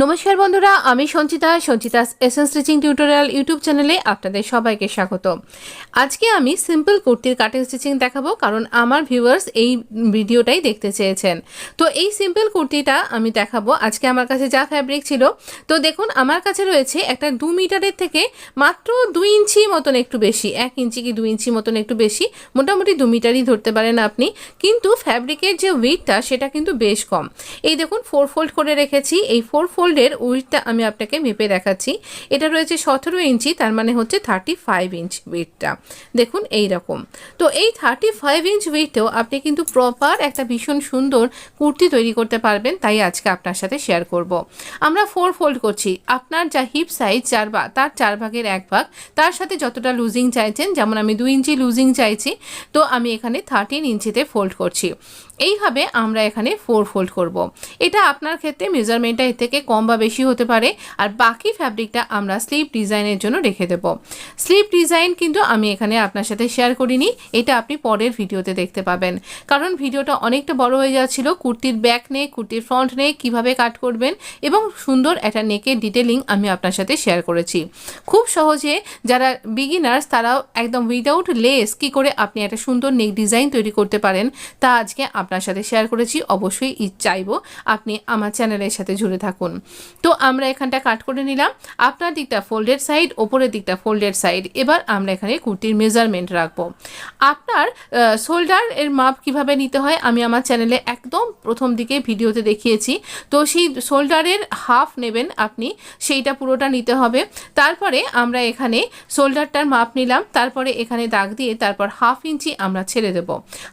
নমস্কার বন্ধুরা, আমি Sanchita's essence stitching tutorial YouTube চ্যানেলে আপনাদের সবাইকে স্বাগত। আজকে আমি সিম্পল কুর্তির কাটিং স্টিচিং দেখাবো, কারণ আমার ভিউয়ার্স এই ভিডিওটাই দেখতে চেয়েছেন। তো এই সিম্পল কুর্তিটা আমি দেখাবো। আজকে আমার কাছে যা ফ্যাব্রিক ছিল, তো দেখুন আমার কাছে রয়েছে একটা 2 মিটারের থেকে মাত্র 2 ইঞ্চি মতন একটু বেশি, 1 ইঞ্চি কি 2 ইঞ্চি মতন একটু বেশি, মোটামুটি 2 মিটারই ধরতে পারেন আপনি। কিন্তু ফ্যাব্রিকের যে উইথটা সেটা কিন্তু বেশ কম। এই দেখুন 4 ফোল্ড করে রেখেছি। এই 4 ফোল্ডের উইথটা আমি আপনাকে মেপে দেখাচ্ছি। এটা রয়েছে 17 ইঞ্চি, তার মানে হচ্ছে 35 ইঞ্চ উইথটা। দেখুন এই রকম। তো এই 35 ইঞ্চ উইথেও আপনি কিন্তু প্রপার একটা ভীষণ সুন্দর কুর্তি তৈরি করতে পারবেন। তাই আজকে আপনার সাথে শেয়ার করব। আমরা 4 ফোল্ড করছি। আপনার যা হিপ সাইজ তার 4 ভাগের 1 ভাগ, তার সাথে যতটা লুজিং চাইছেন, যেমন আমি 2 ইঞ্চি লুজিং চাইছি, তো আমি এখানে 13 ইঞ্চিতে ফোল্ড করছি। এইভাবে আমরা এখানে 4 ফোল্ড করব। এটা আপনার ক্ষেত্রে মেজারমেন্টটা এর থেকে কম বা বেশি হতে পারে। আর বাকি ফ্যাব্রিকটা আমরা স্লিভ ডিজাইনের জন্য রেখে দেব। স্লিভ ডিজাইন কিন্তু আমি এখানে আপনার সাথে শেয়ার করিনি, এটা আপনি পরের ভিডিওতে দেখতে পাবেন, কারণ ভিডিওটা অনেকটা বড় হয়ে যাচ্ছিল। কুর্তির ব্যাক নেক, কুর্তির ফ্রন্ট নেক কীভাবে কাট করবেন এবং সুন্দর একটা নেকের ডিটেলিং আমি আপনার সাথে শেয়ার করেছি। খুব সহজে যারা বিগিনার্স তারাও একদম উইদাউট লেস কী করে আপনি একটা সুন্দর নেক ডিজাইন তৈরি করতে পারেন, তা আজকে আপনার সাথে শেয়ার করেছি। অবশ্যই চাইবো আপনি আমার চ্যানেলের সাথে জুড়ে থাকুন। তো আমরা এখানটা কাট করে নিলাম। আপনার দিকটা ফোল্ডেড সাইড, ওপরের দিকটা ফোল্ডেড সাইড। এবার আমরা এখানে কুর্তির মেজারমেন্ট রাখবো। আপনার শোল্ডার এর মাপ কিভাবে নিতে হয় আমি আমার চ্যানেলে একদম প্রথম দিকে ভিডিওতে দেখিয়েছি। তো সেই শোল্ডারের হাফ নেবেন আপনি, সেইটা পুরোটা নিতে হবে। তারপরে আমরা এখানে শোল্ডারটার মাপ নিলাম, তারপরে এখানে দাগ দিয়ে তারপর 1/2 ইঞ্চি আমরা ছেড়ে দেব।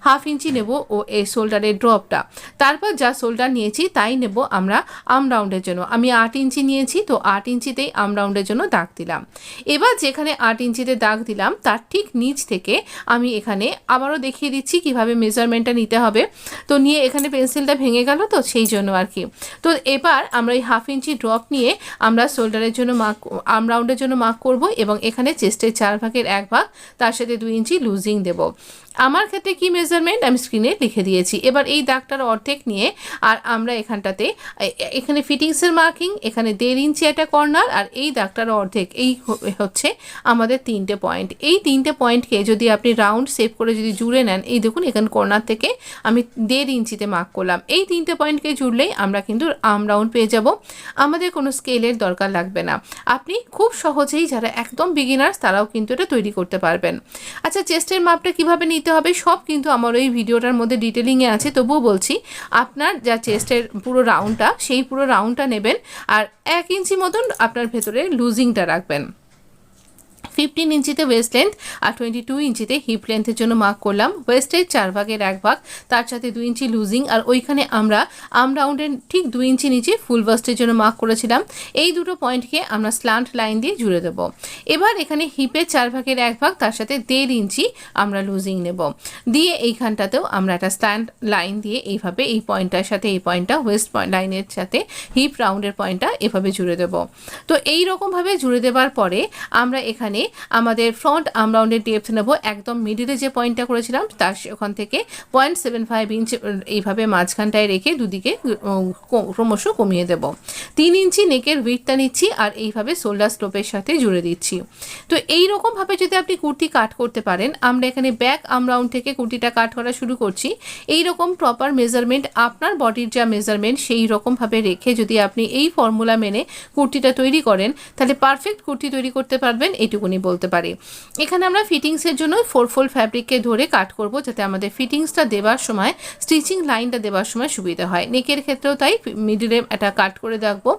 1/2 ইঞ্চি নেব ও এই শোল্ডারের ড্রপটা। তারপর যা শোল্ডার নিয়েছি তাই নেব আমরা আর্ম রাউন্ডের জন্য। আমি 8 ইঞ্চি নিয়েছি, তো 8 ইঞ্চিতেই আর্ম রাউন্ডের জন্য দাগ দিলাম। এবার যেখানে 8 ইঞ্চিতে দাগ দিলাম তার ঠিক নিচ থেকে আমি এখানে আবারও দেখিয়ে দিচ্ছি কিভাবে মেজারমেন্টটা নিতে হবে। তো নিয়ে এখানে পেন্সিলটা ভেঙে গেল, তো সেই জন্য আর কি। তো এবার আমরা এই 1/2 ইঞ্চি ড্রপ নিয়ে আমরা শোল্ডারের জন্য আর্ম রাউন্ডের জন্য মার্ক করব এবং এখানে চেস্টের 4 ভাগের 1 ভাগ, তার সাথে 2 ইঞ্চি লুজিং দেব। আমার ক্ষেত্রে কি মেজারমেন্ট আমি স্ক্রিনে লিখে দিয়েছি। এবার এই দাগটার অর্ধেক নিয়ে আর আমরা এখানটাতে এখানে ফিটিংসের মার্কিং, এখানে 1.5 ইঞ্চি একটা কর্নার, আর এই দাগটার অর্ধেক, এই হচ্ছে আমাদের 3টে পয়েন্ট। এই 3টে পয়েন্টকে যদি আপনি রাউন্ড শেপ করে যদি জুড়ে নেন, এই দেখুন এখানে কর্নার থেকে আমি 1.5 ইঞ্চিতে মার্ক করলাম। এই 3টে পয়েন্টকে জুড়লেই আমরা কিন্তু আর্ম রাউন্ড পেয়ে যাব। আমাদের কোনো স্কেলের দরকার লাগবে না। আপনি খুব সহজেই যারা একদম বিগিনার্স তারাও কিন্তু এটা তৈরি করতে পারবেন। আচ্ছা, চেস্টের মাপটা কিভাবে নিতে হবে সব কিন্তু আমার ওই ভিডিওটার মধ্যে ডিটেলিংয়ে আছে, তবুও বলছি আপনার যা চেস্টের পুরো রাউন্ডটা, সেই পুরো রাউন্ডটা নেবেন আর 1 ইঞ্চি মতন আপনার ভেতরে লুজিংটা রাখবেন। 15 ইঞ্চিতে ওয়েস্ট লেন্থ আর 22 ইঞ্চিতে হিপ লেন্থের জন্য মার্ক করলাম। ওয়েস্টের 4 ভাগের 1 ভাগ, তার সাথে 2 ইঞ্চি লুজিং, আর ওইখানে আমরা আর্ম রাউন্ডের ঠিক 2 ইঞ্চি নিচে ফুল বাস্টের জন্য মার্ক করেছিলাম। এই দুটো পয়েন্টকে আমরা স্ল্যান্ট লাইন দিয়ে জুড়ে দেবো। এবার এখানে হিপের 4 ভাগের 1 ভাগ, তার সাথে 1.5 ইঞ্চি আমরা লুজিং নেব। দিয়ে এইখানটাতেও আমরা একটা স্ল্যান্ট লাইন দিয়ে এইভাবে এই পয়েন্টটার সাথে এই পয়েন্টটা ওয়েস্ট লাইনের সাথে হিপ রাউন্ডের পয়েন্টটা এভাবে জুড়ে দেব। তো এই রকমভাবে জুড়ে দেওয়ার পরে আমরা এখানে আমাদের ফ্রন্ট আর্ম রাউন্ডের ডেপথ নেব। একদম মিডিলে যে পয়েন্টটা করেছিলাম তার ওখান থেকে 0.75 ইঞ্চ এইভাবে মাঝখানটায় রেখে দুদিকে ক্রমশ কমিয়ে দেব। 3 ইঞ্চি নেকের উইডথটা নিচ্ছি আর এইভাবে শোল্ডার স্লোপের সাথে জুড়ে দিচ্ছি। তো এই রকমভাবে যদি আপনি কুর্তি কাট করতে পারেন, আমরা এখানে ব্যাক আর্ম রাউন্ড থেকে কুর্তিটা কাট করা শুরু করছি। এই রকম প্রপার মেজারমেন্ট, আপনার বডির যা মেজারমেন্ট সেই রকমভাবে রেখে যদি আপনি এই ফর্মুলা মেনে কুর্তিটা তৈরি করেন, তাহলে পারফেক্ট কুর্তি তৈরি করতে পারবেন, এইটুকুনি বলতে পারি। এখানে আমরা ফিটিংসের জন্য 4 ফোল্ড ফ্যাব্রিককে ধরে কাট করব, যাতে আমাদের ফিটিংসটা দেওয়ার সময়, স্টিচিং লাইনটা দেওয়ার সময় সুবিধা হয়। নেকের ক্ষেত্রেও তাই মিডিলে একটা কাট করে রাখবো।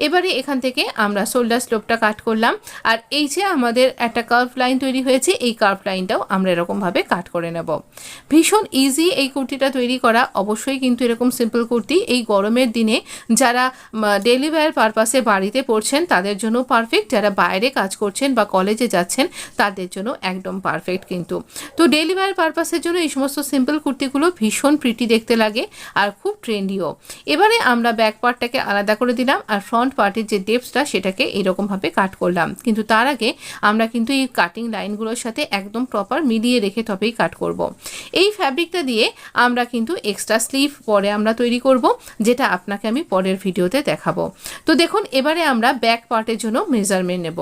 এবারে এখান থেকে আমরা শোল্ডার স্লোপটা কাট করলাম, আর এই যে আমাদের একটা কার্ভ লাইন তৈরি হয়েছে, এই কার্ভ লাইনটাও আমরা এরকমভাবে কাট করে নেব। ভীষণ ইজি এই কুর্তিটা তৈরি করা। অবশ্যই কিন্তু এরকম সিম্পল কুর্তি এই গরমের দিনে যারা ডেইলি ওয়্যার পারপাসে বাড়িতে পরছেন তাদের জন্য পারফেক্ট। যারা বাইরে কাজ করছেন বা কলেজে করতে যাচ্ছেন তাদের জন্য একদম পারফেক্ট কিন্তু। তো ডেইলি ওয়্যার পারপাসের জন্য এই সমস্ত সিম্পল কুর্তিগুলো ভীষণ প্রিটি দেখতে লাগে আর খুব ট্রেন্ডিও। এবারে আমরা ব্যাক পার্টটাকে আলাদা করে দিলাম আর ফ্রন্ট পার্টের যে ডেপসটা সেটাকে এরকমভাবে কাট করলাম, কিন্তু তার আগে আমরা কিন্তু এই কাটিং লাইনগুলোর সাথে একদম প্রপার মিলিয়ে রেখে তবেই কাট করব। এই ফ্যাব্রিকটা দিয়ে আমরা কিন্তু এক্সট্রা স্লিভ পরে আমরা তৈরি করব, যেটা আপনাকে আমি পরের ভিডিওতে দেখাবো। তো দেখুন এবারে আমরা ব্যাক পার্টের জন্য মেজারমেন্ট নেব।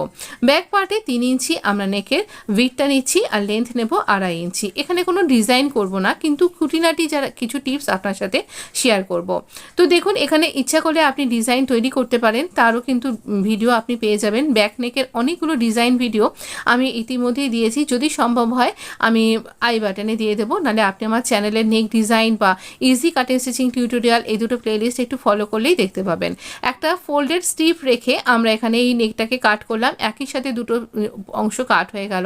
ব্যাক পার্টে 3 ইঞ্চি আমরা নেকের উইডথটা নিচ্ছি আর লেন্থ নেব 2.5 ইঞ্চি। এখানে কোনো ডিজাইন করব না, কিন্তু খুঁটিনাটি যারা কিছু টিপস আপনার সাথে শেয়ার করব। তো দেখুন এখানে ইচ্ছা করলে আপনি ডিজাইন তৈরি করতে পারেন, তারও কিন্তু ভিডিও আপনি পেয়ে যাবেন। ব্যাক নেকের অনেকগুলো ডিজাইন ভিডিও আমি ইতিমধ্যেই দিয়েছি, যদি সম্ভব হয় আমি আই বাটনে দিয়ে দেবো, নাহলে আপনি আমার চ্যানেলের নেক ডিজাইন বা ইজি কাটিং স্টিচিং টিউটোরিয়াল এই দুটো প্লেলিস্ট একটু ফলো করলেই দেখতে পাবেন। একটা ফোল্ডেড স্টিপ রেখে আমরা এখানে এই নেকটাকে কাট করলাম, একই সাথে দুটো অংশ কাট হয়ে গেল।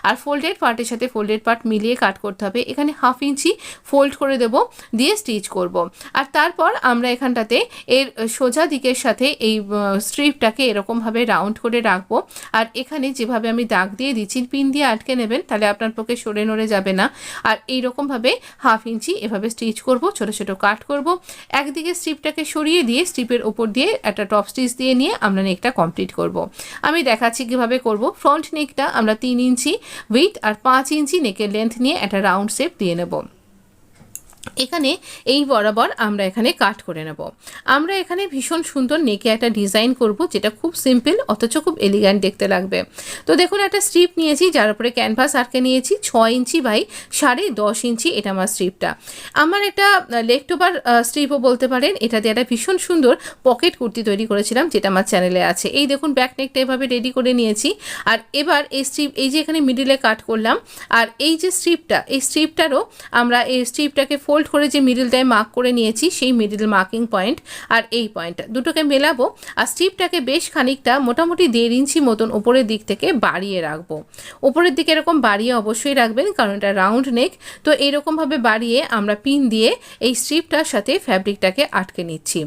আর ফোল্ডেড পার্টের সাথে ফোল্ডেড পার্ট মিলিয়ে কাট করতে হবে। এখানে 1/2 ইঞ্চি ফোল্ড করে দেব, দিয়ে স্টিচ করব। আর তারপর আমরা এখানটাতে এর সোজা দিকের সাথে এই স্ট্রিপটাকে এরকমভাবে রাউন্ড করে রাখবো। আর এখানে যেভাবে আমি দাগ দিয়ে দিচ্ছি পিন দিয়ে আটকে নেবেন, তাহলে আপনার পক্ষে সরে নড়ে যাবে না। আর এইরকমভাবে 1/2 ইঞ্চি এভাবে স্টিচ করব, ছোট ছোট কাট করব। একদিকে স্ট্রিপটাকে সরিয়ে দিয়ে স্ট্রিপের ওপর দিয়ে একটা টপ স্টিচ দিয়ে নিয়ে আমরা নেকটা কমপ্লিট করব। আমি দেখাচ্ছি কীভাবে করব। ফ্রন্ট নেকটা আমরা 3 ইঞ্চি উইথ আর 5 ইঞ্চি নেকের লেন্থ নিয়ে একটা রাউন্ড শেপ দিয়ে নেব। এখানে এই বরাবর আমরা এখানে কাট করে নেব। আমরা এখানে ভীষণ সুন্দর নেকে একটা ডিজাইন করব, যেটা খুব সিম্পল অথচ খুব এলিগ্যান্ট দেখতে লাগবে। তো দেখুন একটা স্ট্রিপ নিয়েছি, যার উপরে ক্যানভাস আটকে নিয়েছি 6 ইঞ্চি বাই 10.5 ইঞ্চি, এটা আমার স্ট্রিপটা। আমার একটা লেফট ওভার স্ট্রিপও বলতে পারেন। এটা দিয়ে একটা ভীষণ সুন্দর পকেট কুর্তি তৈরি করেছিলাম, যেটা আমার চ্যানেলে আছে। এই দেখুন ব্যাক নেকটা এভাবে রেডি করে নিয়েছি। আর এবার এই স্ট্রিপ, এই যে এখানে মিডিলে কাট করলাম, আর এই যে স্ট্রিপটা, এই স্ট্রিপটারও আমরা এই স্ট্রিপটাকে ফোল্ড করে যে মিডলটায় মার্ক করে নিয়েছি, সেই মিডল মার্কিং পয়েন্ট আর এই পয়েন্টটা দুটোকে মেলাবো। আর স্ট্রিপটাকে বেশ খানিকটা মোটামুটি 1.5 ইঞ্চি মতন উপরের দিক থেকে বাড়িয়ে রাখবো। উপরের দিকে এরকম বাড়িয়ে অবশ্যই রাখবেন, কারণ এটা রাউন্ড নেক। তো এইরকমভাবে বাড়িয়ে আমরা পিন দিয়ে এই স্ট্রিপটার সাথে ফ্যাব্রিকটাকে আটকে নিচ্ছি,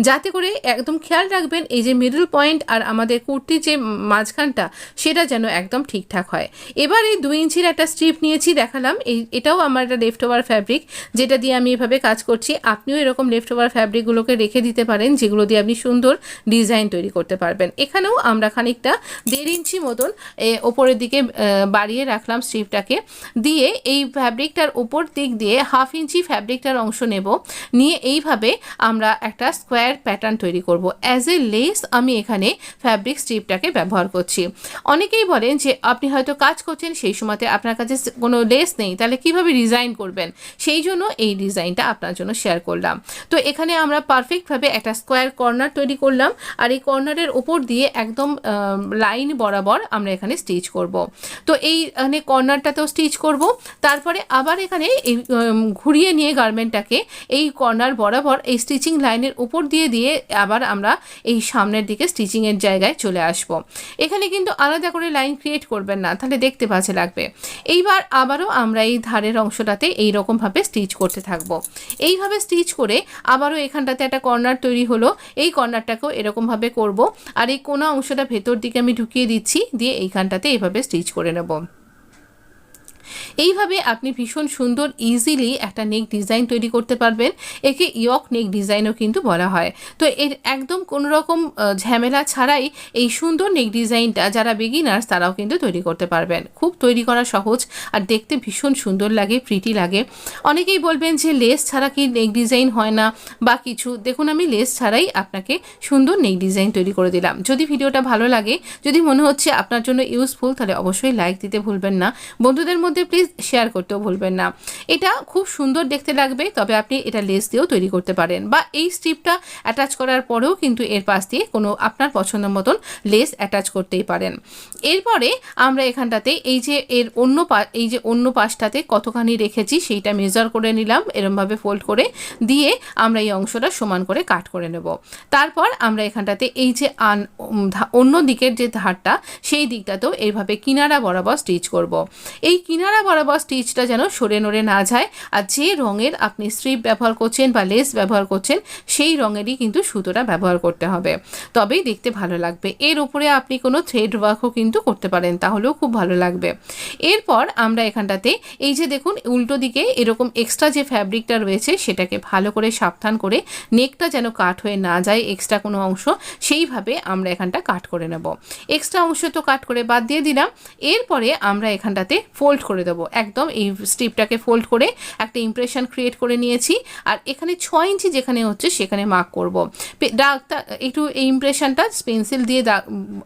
যাতে করে একদম খেয়াল রাখবেন এই যে মিডল পয়েন্ট আর আমাদের কুর্তির যে মাঝখানটা সেটা যেন একদম ঠিকঠাক হয়। এবার এই 2 ইঞ্চির একটা স্ট্রিপ নিয়েছি, দেখালাম। এটাও আমার একটা লেফট ওভার ফ্যাব্রিক, যেটা দিয়ে আমি এভাবে কাজ করছি। আপনিও এরকম লেফট ওভার ফ্যাব্রিকগুলোকে রেখে দিতে পারেন, যেগুলো দিয়ে আপনি সুন্দর ডিজাইন তৈরি করতে পারবেন। এখানেও আমরা খানিকটা 1.5 ইঞ্চি মতন ওপরের দিকে বাড়িয়ে রাখলাম স্ট্রিপটাকে, দিয়ে এই ফ্যাব্রিকটার উপর দিক দিয়ে 1/2 ইঞ্চি ফ্যাব্রিকটার অংশ নেব, নিয়ে এইভাবে আমরা একটা স্কোয়ার প্যাটার্ন তৈরি করব। অ্যাজ এ লেস আমি এখানে ফ্যাব্রিক স্ট্রিপটাকে ব্যবহার করছি। অনেকেই বলেন যে আপনি হয়তো কাজ করছেন, সেই সময়তে আপনার কাছে কোনো লেস নেই, তাহলে কিভাবে ডিজাইন করবেন? সেই জন্য এই ডিজাইনটা আপনার জন্য শেয়ার করলাম। তো এখানে আমরা পারফেক্টভাবে একটা স্কোয়ার কর্নার তৈরি করলাম, আর এই কর্নারের ওপর দিয়ে একদম লাইন বরাবর আমরা এখানে স্টিচ করব। তো এইখানে কর্নারটাতেও স্টিচ করব, তারপরে আবার এখানে এই ঘুরিয়ে নিয়ে গার্মেন্টটাকে এই কর্নার বরাবর এই স্টিচিং লাইনের উপর দিয়ে দিয়ে আবার আমরা এই সামনের দিকে স্টিচিংয়ের জায়গায় চলে আসব। এখানে কিন্তু আলাদা করে লাইন ক্রিয়েট করবেন না, তাহলে দেখতে বাজে লাগবে। এইবার আবারও আমরা এই ধারের অংশটাতে এইরকমভাবে স্টিচ করতে থাকবো। এইভাবে স্টিচ করে আবারও এখানটাতে একটা কর্নার তৈরি হলো, এই কর্নারটাকেও এরকমভাবে করব। আর এই কোনা অংশটা ভেতর দিকে আমি ঢুকিয়ে দিচ্ছি, দিয়ে এইখানটাতে এইভাবে স্টিচ করে নেব। এইভাবে আপনি ভীষণ সুন্দর ইজিলি একটা নেক ডিজাইন তৈরি করতে পারবেন। একে ইয়ক নেক ডিজাইনও কিন্তু বলা হয়। তো এর একদম কোনো রকম ঝামেলা ছাড়াই এই সুন্দর নেক ডিজাইনটা যারা বিগিনার্স তারাও কিন্তু তৈরি করতে পারবেন। খুব তৈরি করা সহজ আর দেখতে ভীষণ সুন্দর লাগে, প্রিটি লাগে। অনেকেই বলবেন যে লেস ছাড়া কি নেক ডিজাইন হয় না বা কিছু। দেখুন আমি লেস ছাড়াই আপনাকে সুন্দর নেক ডিজাইন তৈরি করে দিলাম। যদি ভিডিওটা ভালো লাগে, যদি মনে হচ্ছে আপনার জন্য ইউজফুল, তাহলে অবশ্যই লাইক দিতে ভুলবেন না। বন্ধুদের মধ্যে প্লিজ শেয়ার করতেও ভুলবেন না। এটা খুব সুন্দর দেখতে লাগবে, তবে আপনি এটা লেস দিয়েও তৈরি করতে পারেন, বা এই স্ট্রিপটা অ্যাটাচ করার পরেও কিন্তু এর পাশ দিয়ে কোনো আপনার পছন্দ মতন লেস অ্যাটাচ করতেই পারেন। এরপরে আমরা এখানটাতে এই যে এর অন্য পাশটাতে কতখানি রেখেছি সেইটা মেজার করে নিলাম, এরমভাবে ফোল্ড করে দিয়ে আমরা এই অংশটা সমান করে কাট করে নেব। তারপর আমরা এখানটাতে এই যে অন্য দিকের যে ধারটা সেই দিকটাতেও এইভাবে কিনারা বরাবর স্টিচ করব। এই কিনারা কিনারা বরাবর স্টিচটা যেন সরে নড়ে না যায়। আর যে রঙের আপনি স্ট্রিপ ব্যবহার করছেন বা লেস ব্যবহার করছেন সেই রঙেরই কিন্তু সুতোটা ব্যবহার করতে হবে, তবেই দেখতে ভালো লাগবে। এর উপরে আপনি কোনো থ্রেড ওয়ার্কও কিন্তু করতে পারেন, তাহলেও খুব ভালো লাগবে। এরপর আমরা এখানটাতে এই যে দেখুন উল্টো দিকে এরকম এক্সট্রা যে ফ্যাব্রিকটা রয়েছে সেটাকে ভালো করে সাবধান করে নেকটা যেন কাট হয়ে না যায় এক্সট্রা কোনো অংশ, সেইভাবে আমরা এখানটা কাট করে নেব। এক্সট্রা অংশ তো কাট করে বাদ দিয়ে দিলাম। এরপরে আমরা এখানটাতে ফোল্ড করে দেবো, একদম এই স্ট্রিপটাকে ফোল্ড করে একটা ইমপ্রেশন ক্রিয়েট করে নিয়েছি। আর এখানে 6 ইঞ্চি যেখানে হচ্ছে সেখানে মার্ক করব। ডার্কটা একটু এই ইমপ্রেশনটা পেন্সিল দিয়ে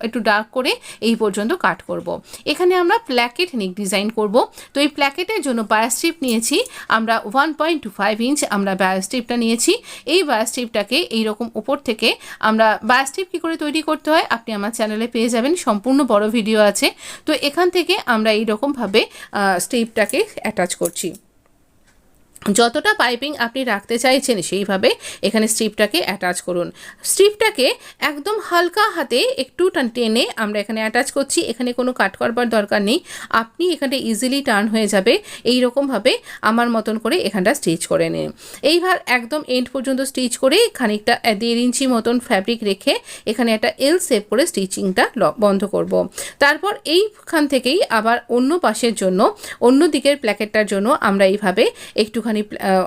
একটু ডার্ক করে এই পর্যন্ত কাট করব। এখানে আমরা প্ল্যাকেট নেক ডিজাইন করব। তো এই প্ল্যাকেটের জন্য বায়ার স্ট্রিপ নিয়েছি আমরা 1.25 ইঞ্চ আমরা বায়ার স্ট্রিপটা নিয়েছি। এই বায়ার স্ট্রিপটাকে এইরকম উপর থেকে আমরা বায়ার স্ট্রিপ কী করে তৈরি করতে হয় আপনি আমার চ্যানেলে পেয়ে যাবেন, সম্পূর্ণ বড় ভিডিও আছে। তো এখান থেকে আমরা এইরকমভাবে স্ট্রিপটাকে অ্যাটাচ করছি। যতটা পাইপিং আপনি রাখতে চাইছেন সেইভাবে এখানে স্ট্রিপটাকে অ্যাটাচ করুন। স্ট্রিপটাকে একদম হালকা হাতে একটু টেনে আমরা এখানে অ্যাটাচ করছি। এখানে কোনো কাট করবার দরকার নেই, আপনি এখানে ইজিলি টার্ন হয়ে যাবে। এই রকমভাবে আমার মতন করে এখানটা স্টিচ করে নিন। এইবার একদম এন্ড পর্যন্ত স্টিচ করে খানিকটা 1.5 ইঞ্চি মতন ফ্যাব্রিক রেখে এখানে একটা এল শেপ করে স্টিচিংটা বন্ধ করব। তারপর এইখান থেকেই আবার অন্য পাশের জন্য অন্য দিকের প্ল্যাকেটটার জন্য আমরা এইভাবে একটুখানি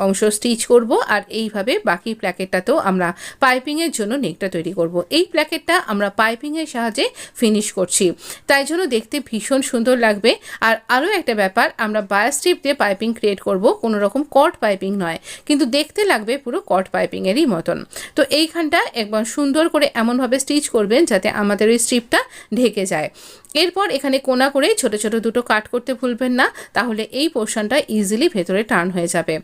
অংশ স্টিচ করব। আর এইভাবে বাকি প্ল্যাকেটটাতেও আমরা পাইপিংয়ের জন্য নেকটা তৈরি করব। এই প্ল্যাকেটটা আমরা পাইপিংয়ের সাহায্যে ফিনিশ করছি, তাই জন্য দেখতে ভীষণ সুন্দর লাগবে। আর আরও একটা ব্যাপার, আমরা বায়ার স্ট্রিপ দিয়ে পাইপিং ক্রিয়েট করব, কোনো রকম কট পাইপিং নয়, কিন্তু দেখতে লাগবে পুরো কট পাইপিংয়েরই মতন। তো এইখানটা একবার সুন্দর করে এমনভাবে স্টিচ করবেন যাতে আমাদের ওই স্ট্রিপটা ঢেকে যায়। এরপর এখানে কোনা করে ছোট ছোট দুটো কাট করতে ভুলবেন না, তাহলে এই পোর্শনটা ইজিলি ভেতরে টার্ন হয়ে যাবে।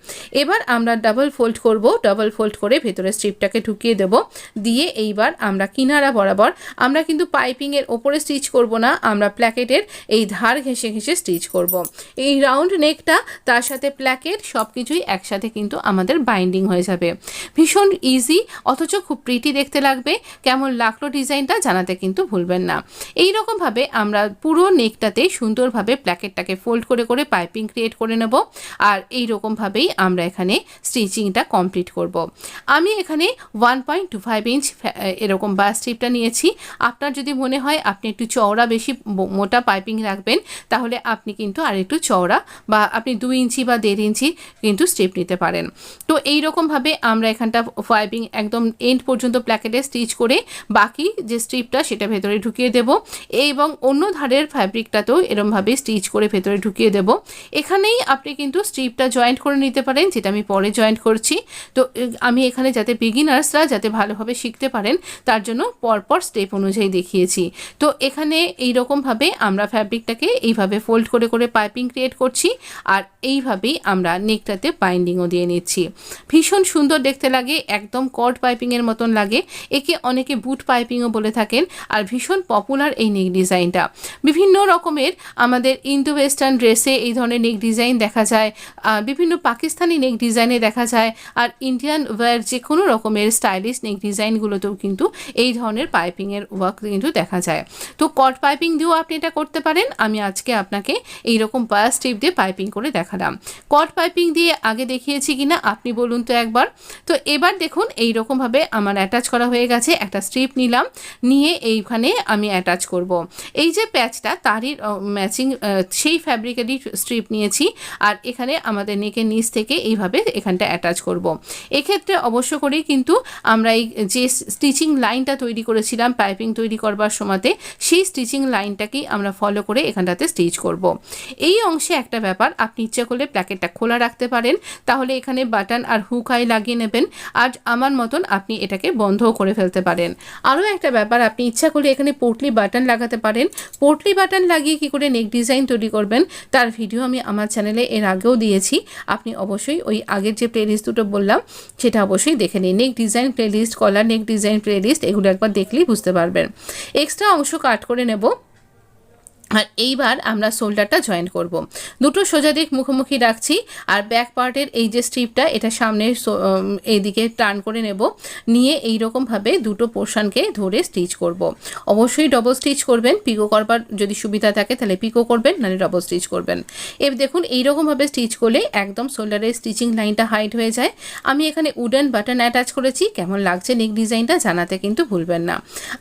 এবার আমরা ডাবল ফোল্ড করব, ডাবল ফোল্ড করে ভেতরে স্ট্রিপটাকে ঢুকিয়ে দেব। দিয়ে এইবার আমরা কিনারা বরাবর, আমরা কিন্তু পাইপিংয়ের ওপরে স্টিচ করব না, আমরা প্ল্যাকেটের এই ধার ঘেঁষে ঘেঁষে স্টিচ করব। এই রাউন্ড নেকটা তার সাথে প্ল্যাকেট সব কিছুই একসাথে কিন্তু আমাদের বাইন্ডিং হয়ে যাবে। ভীষণ ইজি, অথচ খুব প্রিটি দেখতে লাগবে। কেমন লাগলো ডিজাইনটা জানাতে কিন্তু ভুলবেন না। এই রকমভাবে আমরা পুরো নেকটাতে সুন্দরভাবে প্ল্যাকেটটাকে ফোল্ড করে করে পাইপিং ক্রিয়েট করে নেব। আর এই রকমভাবেই আমরা এখানে স্টিচিংটা কমপ্লিট করব। আমি এখানে 1.25 ইঞ্চ এরকম বায়ার স্ট্রিপটা নিয়েছি। আপনার যদি মনে হয় আপনি একটু চওড়া বেশি মোটা পাইপিং রাখবেন, তাহলে আপনি কিন্তু আর একটু চওড়া বা আপনি 2 ইঞ্চি বা 1.5 ইঞ্চি কিন্তু স্ট্রিপ নিতে পারেন। তো এই রকমভাবে আমরা এখানটা পাইপিং একদম এন্ড পর্যন্ত প্ল্যাকেটে স্টিচ করে বাকি যে স্ট্রিপটা সেটা ভেতরে ঢুকিয়ে দেব এবং অন্য ধারের ফ্যাব্রিকটাতেও এরমভাবে স্টিচ করে ভেতরে ঢুকিয়ে দেব। এখানেই আপনি কিন্তু স্ট্রিপটা জয়েন্ট করে নিতে পারেন, যেটা আমি পরে জয়েন্ট করছি। তো আমি এখানে যাতে বিগিনার্সরা যাতে ভালোভাবে শিখতে পারেন তার জন্য পরপর স্টেপ অনুযায়ী দেখিয়েছি। তো এখানে এইরকমভাবে আমরা ফ্যাব্রিকটাকে এইভাবে ফোল্ড করে করে পাইপিং ক্রিয়েট করছি আর এইভাবেই আমরা নেকটাতে বাইন্ডিংও দিয়ে নিচ্ছি। ভীষণ সুন্দর দেখতে লাগে, একদম কর্ড পাইপিংয়ের মতন লাগে। একে অনেকে বুট পাইপিংও বলে থাকেন। আর ভীষণ পপুলার এই নেক ডিজাইনটা। বিভিন্ন রকমের আমাদের ইন্দো ওয়েস্টার্ন ড্রেসে এই ধরনের নেক ডিজাইন দেখা যায়, বিভিন্ন পাকিস্তানি নেক ডিজাইনে দেখা যায়, আর ইন্ডিয়ান ওয়্যার যে কোনো রকমের স্টাইলিশ নেক ডিজাইনগুলোতেও কিন্তু এই ধরনের পাইপিংয়ের ওয়ার্ক কিন্তু দেখা যায়। তো কট পাইপিং দিয়েও আপনি এটা করতে পারেন। আমি আজকে আপনাকে এইরকম বায়ার স্ট্রিপ দিয়ে পাইপিং করে দেখালাম। কট পাইপিং দিয়ে আগে দেখিয়েছি কিনা আপনি বলুন তো একবার। তো এবার দেখুন এইরকমভাবে আমার অ্যাটাচ করা হয়ে গেছে। একটা স্ট্রিপ নিলাম, নিয়ে এইখানে আমি অ্যাটাচ করব। এই যে প্যাচটা তারই ম্যাচিং সেই ফ্যাব্রিকেরই স্ট্রিপ নিয়েছি আর এখানে আমাদের নেকের নিচ থেকে এইভাবে এখানটা অ্যাটাচ করব। এক্ষেত্রে অবশ্য করেই কিন্তু আমরা এই যে স্টিচিং লাইনটা তৈরি করেছিলাম পাইপিং তৈরি করবার সময়তে, সেই স্টিচিং লাইনটাকেই আমরা ফলো করে এখানটাতে স্টিচ করব। এই অংশে একটা ব্যাপার, আপনি ইচ্ছা করলে প্ল্যাকেটটা খোলা রাখতে পারেন, তাহলে এখানে বাটন আর হুক আই লাগিয়ে নেবেন। আর আমার মতন আপনি এটাকে বন্ধও করে ফেলতে পারেন। আরও একটা ব্যাপার, আপনি ইচ্ছা করলে এখানে পোটলি বাটন লাগাতে পারেন। পোটলি বাটন লাগিয়ে কি করে নেক ডিজাইন তৈরি করবেন তার ভিডিও আমি আমার চ্যানেলে এর আগেও দিয়েছি। আপনি অবশ্যই ওই আগের যে প্লেলিস্ট দুটো বললাম সেটা অবশ্যই দেখে নিন। নেক ডিজাইন প্লেলিস্ট, কলার নেক ডিজাইন প্লেলিস্ট, এগুলো একবার দেখলেই বুঝতে পারবেন। এক্সট্রা অংশ কাট করে নেব। আর এইবার আমরা শোল্ডারটা জয়েন করব। দুটো সোজা দিক মুখোমুখি রাখছি আর ব্যাক পার্টের এই যে স্ট্রিপটা এটা সামনে এইদিকে টার্ন করে নেব, নিয়ে এই রকমভাবে দুটো পোর্শনকে ধরে স্টিচ করব। অবশ্যই ডবল স্টিচ করবেন, পিকো করবার যদি সুবিধা থাকে তাহলে পিকো করবেন, নাহলে ডবল স্টিচ করবেন। এবার দেখুন এইরকমভাবে স্টিচ করলে একদম শোল্ডারের স্টিচিং লাইনটা হাইট হয়ে যায়। আমি এখানে উডেন বাটন অ্যাটাচ করেছি, কেমন লাগছে নেক ডিজাইনটা জানাতে কিন্তু ভুলবেন না।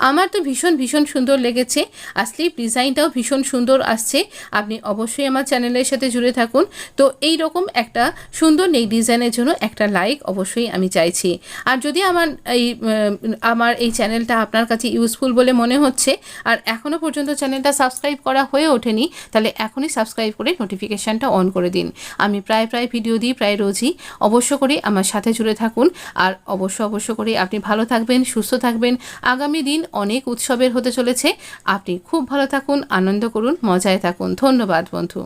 আমার তো ভীষণ ভীষণ সুন্দর লেগেছে, আর স্লিভ ডিজাইনটাও ভীষণ সুন্দর আসছে। আপনি অবশ্যই আমার চ্যানেলের সাথে জুড়ে থাকুন। তো এই রকম একটা সুন্দর নেক ডিজাইনের জন্য একটা লাইক অবশ্যই আমি চাইছি। আর যদি আমার এই চ্যানেলটা আপনার কাছে ইউজফুল বলে মনে হচ্ছে আর এখনও পর্যন্ত চ্যানেলটা সাবস্ক্রাইব করা হয়ে ওঠেনি, তাহলে এখনই সাবস্ক্রাইব করে নোটিফিকেশানটা অন করে দিন। আমি প্রায় ভিডিও দিই, প্রায় রোজই। অবশ্য করে আমার সাথে জুড়ে থাকুন। আর অবশ্য করে আপনি ভালো থাকবেন, সুস্থ থাকবেন। আগামী দিন অনেক উৎসবের হতে চলেছে। আপনি খুব ভালো থাকুন, আনন্দ করুন, মজায় থাকুন। ধন্যবাদ বন্ধু।